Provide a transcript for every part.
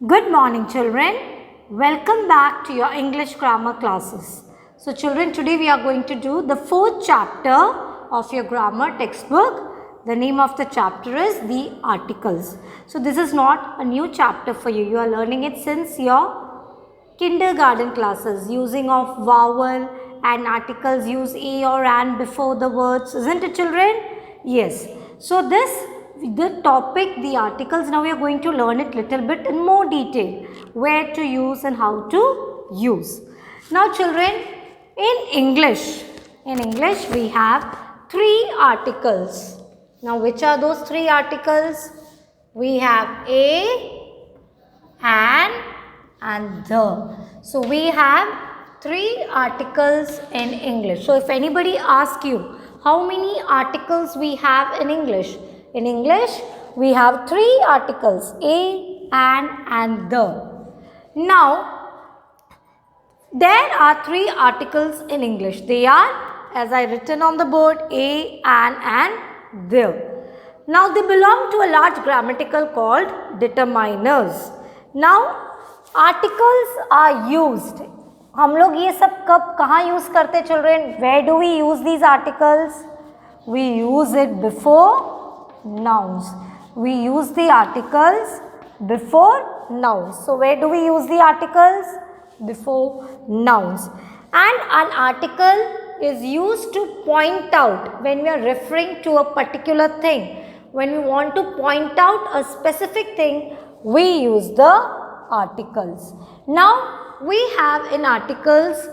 Good morning, children. Welcome back to your English grammar classes. So children, today we are going to do the fourth chapter of your grammar textbook. The name of the chapter is the articles. So this is not a new chapter for you. You are learning it since your kindergarten classes, using of vowel and articles, use a or an before the words, isn't it, children? Yes. So the topic, the articles, now we are going to learn it little bit in more detail, where to use and how to use. Now children, in English we have three articles. Now which are those three articles? We have a, an and the. So we have three articles in English. So if anybody asks you how many articles we have in English we have three articles, a, an and the. Now there are three articles in English. They are, as I written on the board, a, an and the. Now they belong to a large grammatical called determiners. Now articles are used. हम लोग ये सब कब कहाँ use करते children? Where do we use these articles? We use it before nouns. We use the articles before nouns. So where do we use the articles? Before nouns. And an article is used to point out when we are referring to a particular thing. When we want to point out a specific thing, we use the articles. Now we have in articles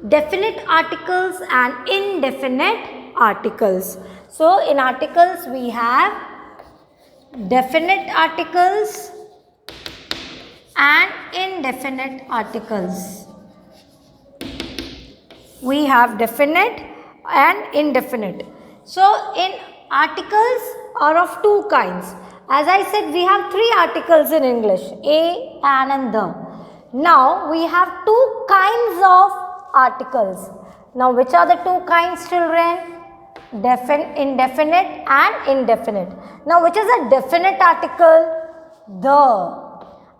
definite articles and indefinite articles. So in articles we have definite articles and indefinite articles. We have definite and indefinite. So in articles are of two kinds. As I said, we have three articles in English, a, an and the. Now we have two kinds of articles. Now which are the two kinds, children? Indefinite and indefinite. Now which is a definite article? The.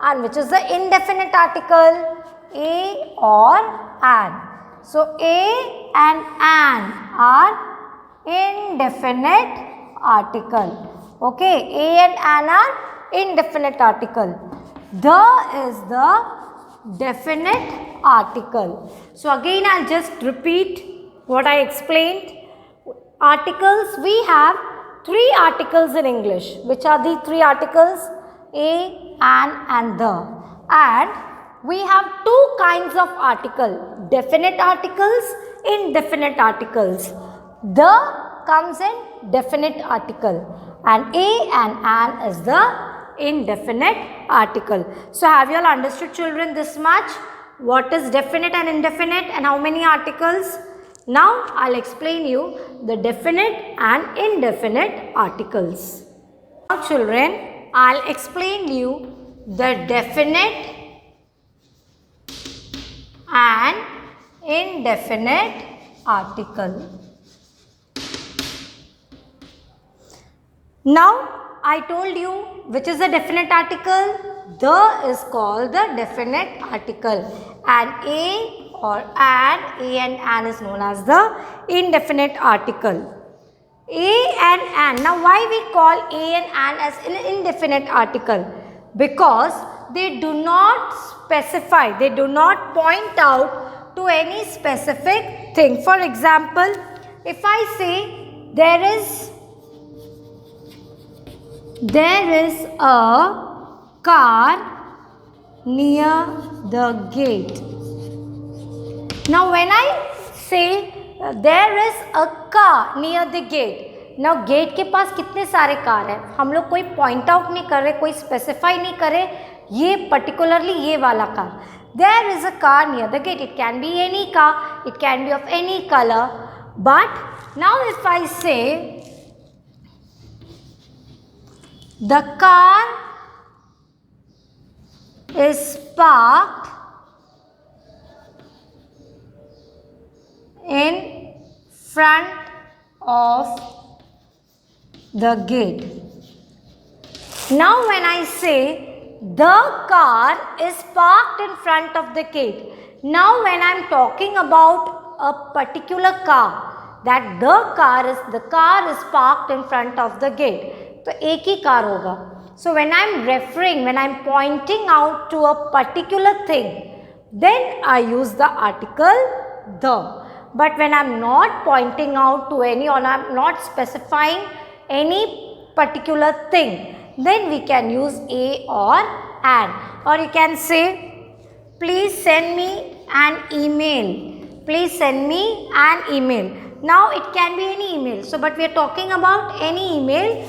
And which is the indefinite article? A or an. So a and an are indefinite article. Okay, a and an are indefinite article. The is the definite article. So again I'll just repeat what I explained. Articles, we have three articles in English. Which are the three articles? A, an and the. And we have two kinds of article. Definite articles, indefinite articles. The comes in definite article and a and an is the indefinite article. So have you all understood, children, this much? What is definite and indefinite and how many articles? Now I'll explain you the definite and indefinite articles. Now children, I'll explain you the definite and indefinite article. Now I told you which is the definite article. The is called the definite article and a or an an is known as the indefinite article. A and an. Now why we call a and an as an indefinite article? Because they do not specify, they do not point out to any specific thing. For example, if I say there is a car near the gate. Now when I say there is a car near the gate, now gate के पास कितने सारे car हैं? हम लोग कोई point out नहीं कर रहे, कोई specify नहीं कर रहे, ये particularly ये वाला car. There is a car near the gate. It can be any car, it can be of any color. But now if I say the car is parked in front of the gate. Now when I say the car is parked in front of the gate. Now when I am talking about a particular car, that the car is parked in front of the gate. तो एक ही car होगा. So when I am referring, when I am pointing out to a particular thing, then I use the article the. But when I am not pointing out to any, or I am not specifying any particular thing, then we can use a or an. Or you can say, please send me an email. Please send me an email. Now it can be any email. So but we are talking about any email,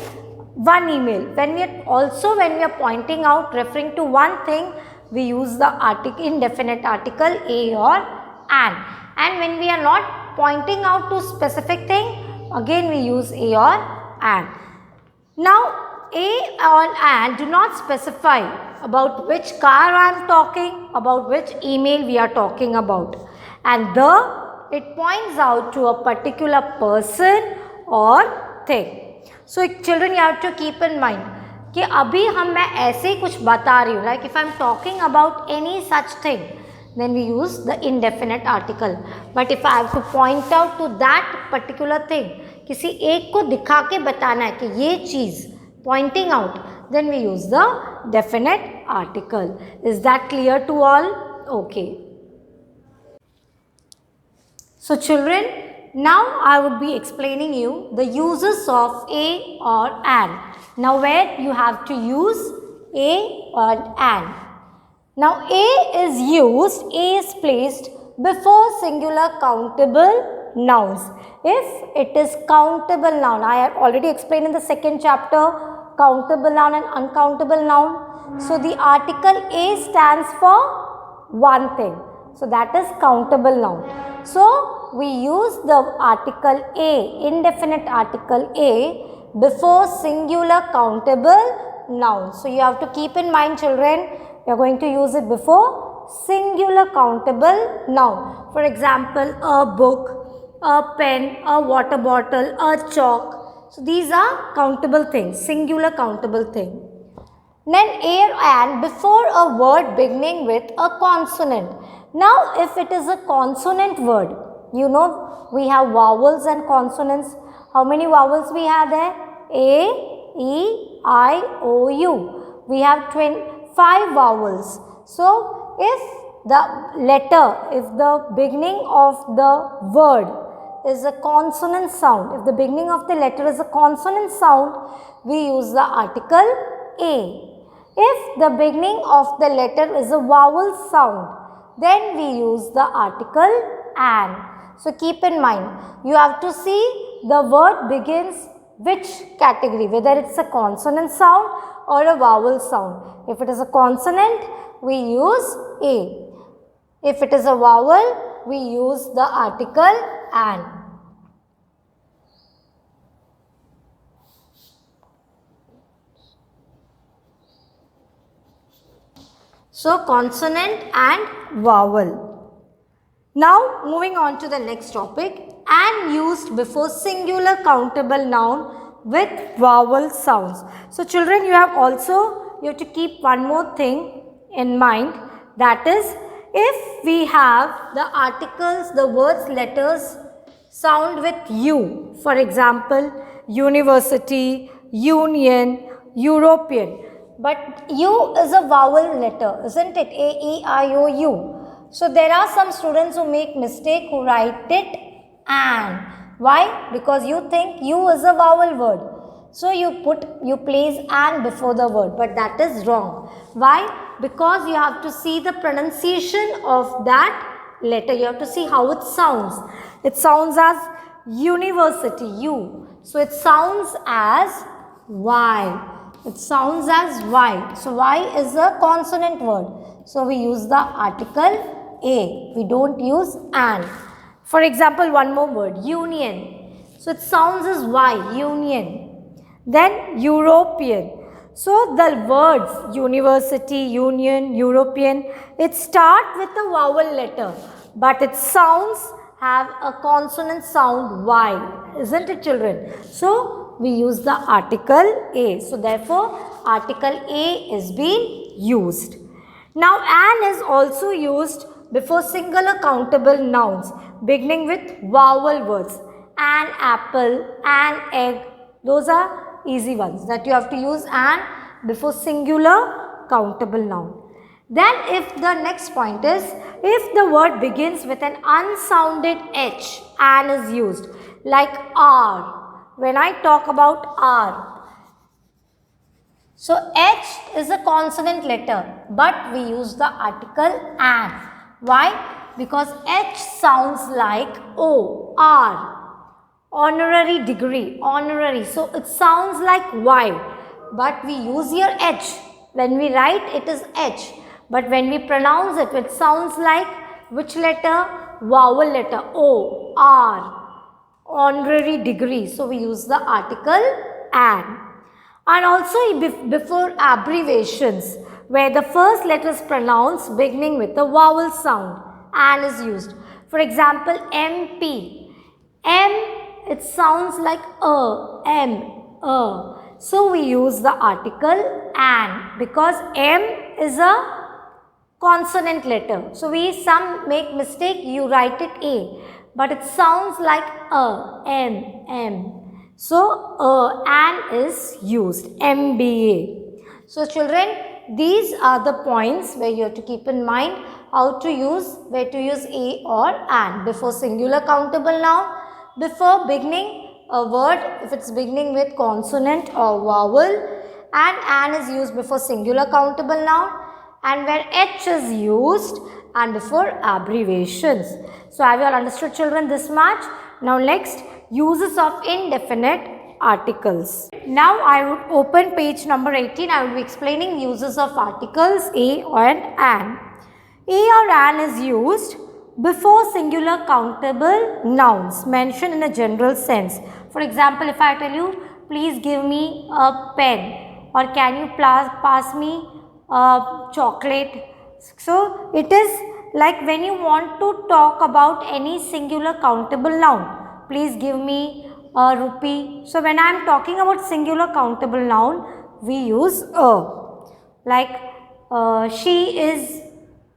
one email. When we are pointing out, referring to one thing, we use the indefinite article a or an. And when we are not pointing out to specific thing, again we use a or an. Now a or an do not specify about which car I am talking, about which email we are talking about. And it points out to a particular person or thing. So children, you have to keep in mind कि अभी मैं ऐसे ही कुछ बता रही हूँ. Like if I am talking about any such thing, then we use the indefinite article. But if I have to point out to that particular thing, किसी एक को दिखा के बताना है कि ये चीज़, pointing out, then we use the definite article. Is that clear to all? Okay. So children, now I would be explaining you the uses of a or an. Now where you have to use a or an. Now a is placed before singular countable nouns. If it is countable noun, I have already explained in the second chapter, countable noun and uncountable noun. So the article a stands for one thing. So that is countable noun. So we use the article a, indefinite article a, before singular countable noun. So you have to keep in mind, children, you are going to use it before singular countable noun. For example, a book, a pen, a water bottle, a chalk. So these are countable things, singular countable thing. Then a or an before a word beginning with a consonant. Now if it is a consonant word, you know we have vowels and consonants. How many vowels we have there? A, E, I, O, U. We have 5 vowels. So if the beginning of the word is a consonant sound, if the beginning of the letter is a consonant sound, we use the article a. If the beginning of the letter is a vowel sound, then we use the article an. So keep in mind, you have to see the word begins which category, whether it's a consonant sound or a vowel sound. If it is a consonant, we use a. If it is a vowel, we use the article an. So consonant and vowel. Now moving on to the next topic, and used before singular countable noun with vowel sounds. So children, you have to keep one more thing in mind, that is, if we have the articles, the words, letters sound with U, for example, university, union, European, but U is a vowel letter, isn't it? A, E, I, O, U. So there are some students who make mistake, who write it an. Why? Because you think U is a vowel word. So you place an before the word, but that is wrong. Why? Because you have to see the pronunciation of that letter. You have to see how it sounds. It sounds as university, U. So it sounds as Y. It sounds as Y. So Y is a consonant word. So we use the article a. We don't use an. For example, one more word, union. So it sounds as Y, union. Then European. So the words university, union, European, it starts with a vowel letter, but its sounds have a consonant sound Y, isn't it, children? So we use the article a. So therefore, article a is being used. Now an is also used before singular countable nouns beginning with vowel words. An apple, an egg, those are easy ones that you have to use an before singular countable noun. Then if the next point is, if the word begins with an unsounded H, an is used, like R. When I talk about R, so H is a consonant letter, but we use the article an. Why? Because H sounds like O, R. Honorary degree, honorary. So it sounds like Y, but we use here H. When we write, it is H. But when we pronounce it, it sounds like which letter? Vowel letter, O, R. Honorary degree. So we use the article an. And also before abbreviations, where the first letter is pronounced beginning with a vowel sound, an is used. For example, MP. M, it sounds like M, So we use the article an because M is a consonant letter. So some make mistake, you write it A, but it sounds like M. So an is used, MBA. So children, these are the points where you have to keep in mind where to use A or an before singular countable noun, before beginning a word if it's beginning with consonant or vowel, and an is used before singular countable noun, and where H is used and before abbreviations. So have you all understood children this much? Now next, uses of indefinite articles. Now I would open page number 18. I will be explaining uses of articles A and an. A or an is used before singular countable nouns mentioned in a general sense. For example, if I tell you, please give me a pen, or can you pass me a chocolate. So it is like when you want to talk about any singular countable noun, please give me a rupee. So when I am talking about singular countable noun, we use a. Like she is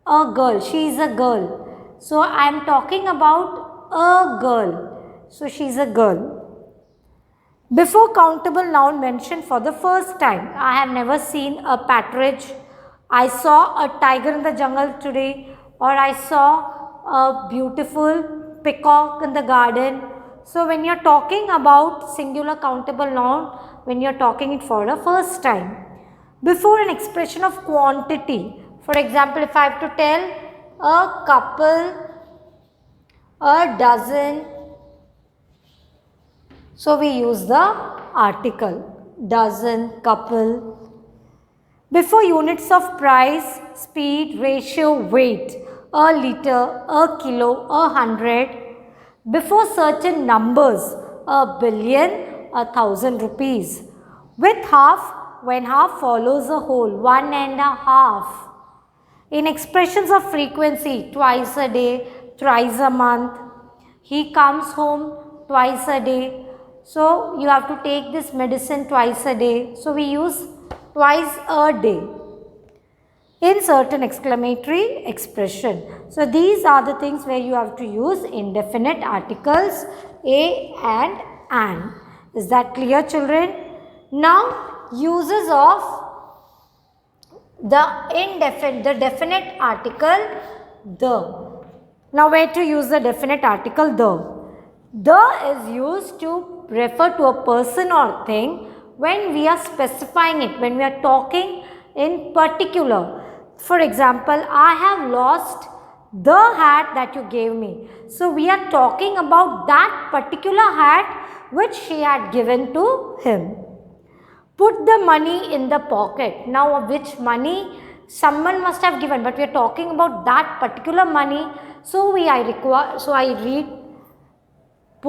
a girl, she is a girl. So I am talking about a girl. So she is a girl. Before countable noun mentioned for the first time. I have never seen a partridge. I saw a tiger in the jungle today, or I saw a beautiful peacock in the garden. So when you are talking about singular countable noun, when you are talking it for the first time. Before an expression of quantity. For example, if I have to tell a couple, a dozen, so we use the article, dozen, couple. Before units of price, speed, ratio, weight, a liter, a kilo, 100. Before certain numbers, a billion, 1,000 rupees. With half, when half follows a whole, 1.5. In expressions of frequency, twice a day, thrice a month. He comes home twice a day. So you have to take this medicine twice a day. So we use twice a day in certain exclamatory expression. So these are the things where you have to use indefinite articles a and an. Is that clear children? Now uses of the definite article the. Now where to use the definite article the? The is used to refer to a person or thing when we are specifying it, when we are talking in particular. For example, I have lost the hat that you gave me. So we are talking about that particular hat which she had given to him. Put the money in the pocket. Now which money someone must have given, but we are talking about that particular money. So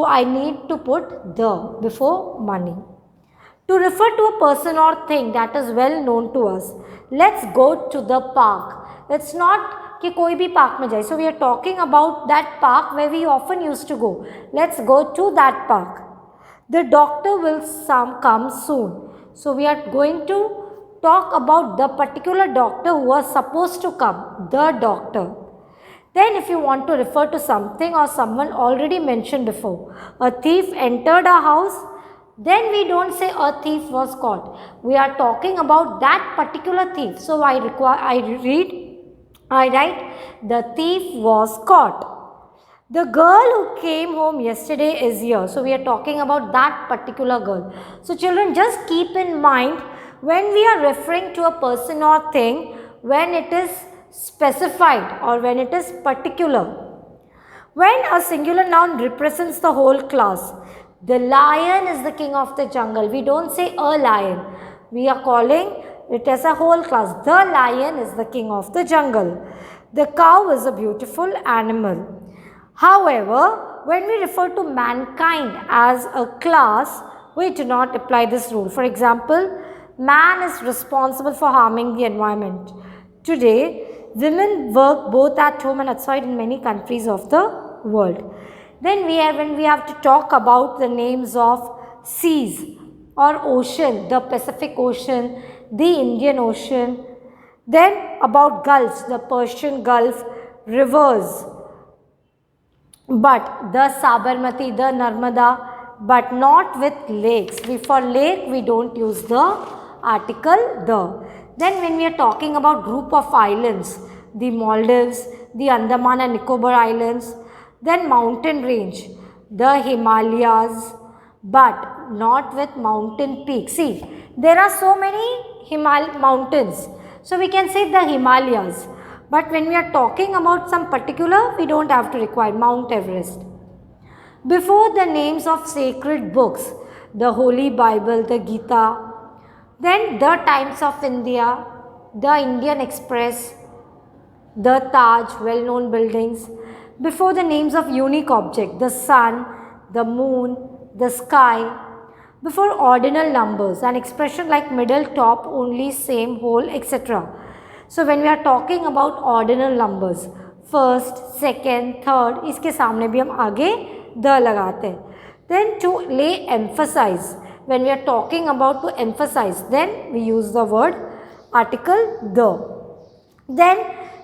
I need to put the before money. To refer to a person or thing that is well known to us. Let's go to the park. It's not कि कोई भी park में जाए. So we are talking about that park where we often used to go. Let's go to that park. The doctor will come soon. So we are going to talk about the particular doctor who was supposed to come, the doctor. Then if you want to refer to something or someone already mentioned before, a thief entered a house, then we don't say a thief was caught. We are talking about that particular thief. So I write, the thief was caught. The girl who came home yesterday is here. So we are talking about that particular girl. So children, just keep in mind, when we are referring to a person or thing, when it is specified or when it is particular. When a singular noun represents the whole class, the lion is the king of the jungle. We don't say a lion. We are calling it as a whole class. The lion is the king of the jungle. The cow is a beautiful animal. However, when we refer to mankind as a class, we do not apply this rule. For example, man is responsible for harming the environment. Today, women work both at home and outside in many countries of the world. Then when we have to talk about the names of seas or ocean, the Pacific Ocean, the Indian Ocean. Then about gulfs, the Persian Gulf, rivers. But the Sabarmati, the Narmada, but not with lakes. For lake, we don't use the article the. Then when we are talking about group of islands, the Maldives, the Andaman and Nicobar Islands, then mountain range, the Himalayas, but not with mountain peaks. See, there are so many mountains. So we can say the Himalayas. But when we are talking about some particular, we don't have to require Mount Everest. Before the names of sacred books, the Holy Bible, the Gita, then the Times of India, the Indian Express, the Taj, well-known buildings. Before the names of unique object, the sun, the moon, the sky. Before ordinal numbers, an expression like middle, top, only, same, whole, etc. So when we are talking about ordinal numbers, first, second, third, इसके सामने भी हम आगे the लगाते हैं. Then to lay emphasize, when we are talking about to emphasize, then we use the word article the. Then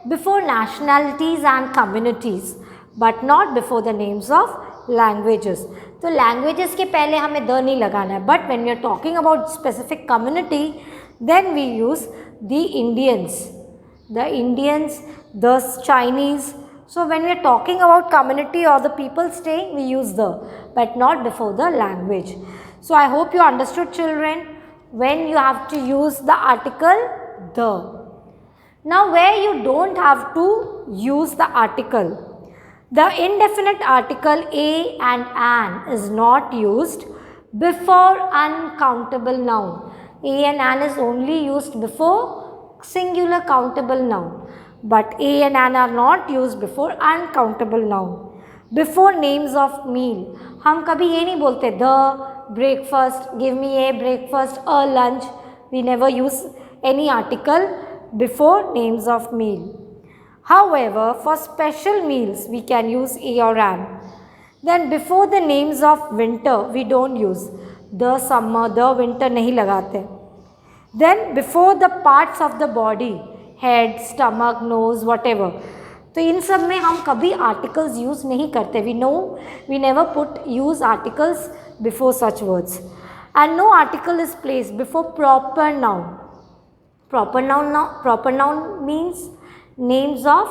before nationalities and communities, but not before the names of languages. तो languages के पहले हमें the नहीं लगाना है. But when we are talking about specific community, then we use the Indians, the Chinese. So when we are talking about community or the people staying, we use the, but not before the language. So I hope you understood, children, when you have to use the article the. Now where you don't have to use the article, the indefinite article a and an is not used before uncountable noun. A and an is only used before singular countable noun. But a and an are not used before uncountable noun. Before names of meal, हम कभी ये नहीं बोलते the breakfast, give me a breakfast, a lunch. We never use any article before names of meal. However, for special meals, we can use a or an. Then before the names of winter, we don't use the summer, the winter नहीं लगाते. Then before the parts of the body, head, stomach, nose, whatever. तो इन सब में हम कभी articles use नहीं करते. We never use articles before such words. And no article is placed before proper noun. Proper noun means names of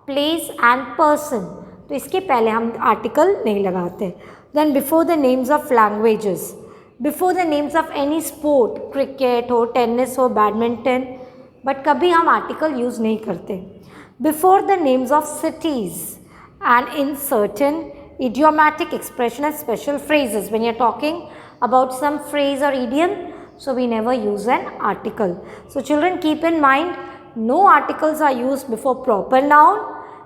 place and person. तो इसके पहले हम article नहीं लगाते. Then before the names of languages, before the names of any sport, cricket हो, tennis हो, badminton, but कभी हम article use नहीं करते. Before the names of cities and in certain idiomatic expression and special phrases. When you are talking about some phrase or idiom, so we never use an article. So children, keep in mind, no articles are used before proper noun,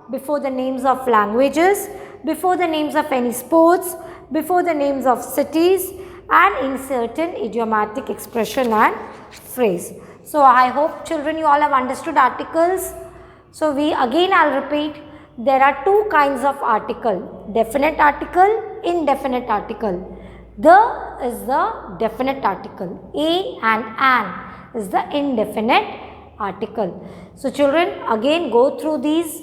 before the names of languages, before the names of any sports, before the names of cities, and in certain idiomatic expression and phrase. So I hope, children, you all have understood articles. So I'll repeat, there are two kinds of article, definite article, indefinite article. The is the definite article, a and an. is the indefinite article. So children, again go through these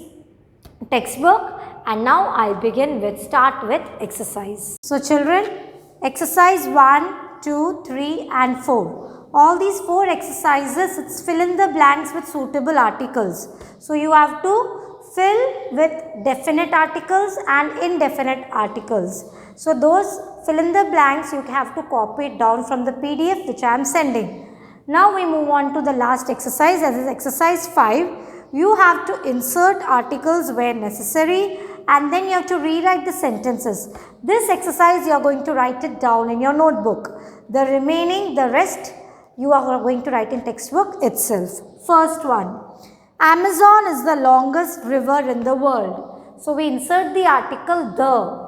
textbook, and now I'll start with exercise. So children, exercise 1, 2, 3 and 4. All these 4 exercises, it's fill in the blanks with suitable articles. So you have to fill with definite articles and indefinite articles. So those fill in the blanks you have to copy it down from the PDF which I am sending. Now we move on to the last exercise, that is exercise 5. You have to insert articles where necessary and then you have to rewrite the sentences. This exercise you are going to write it down in your notebook. The rest you are going to write in textbook itself. First one, Amazon is the longest river in the world. So we insert the article the.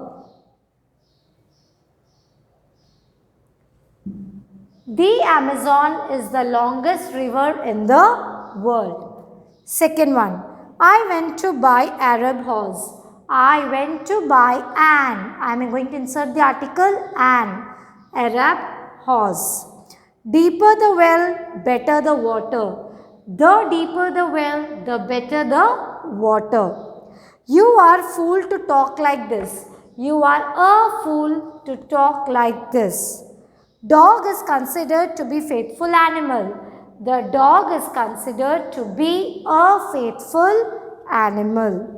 The Amazon is the longest river in the world. Second one, I went to buy Arab horse. I went to buy an. I am going to insert the article an. Arab horse. Deeper the well, better the water. The deeper the well, the better the water. You are fool to talk like this. You are a fool to talk like this. Dog is considered to be faithful animal. The dog is considered to be a faithful animal.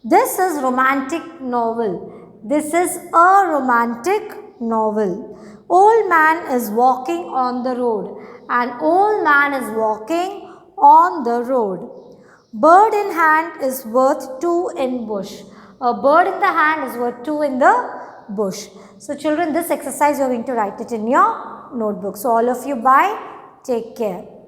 This is romantic novel. This is a romantic novel. Old man is walking on the road. An old man is walking on the road. Bird in hand is worth 2 in bush. A bird in the hand is worth 2 in the bush. So children, this exercise you are going to write it in your notebook. So all of you bye. Take care.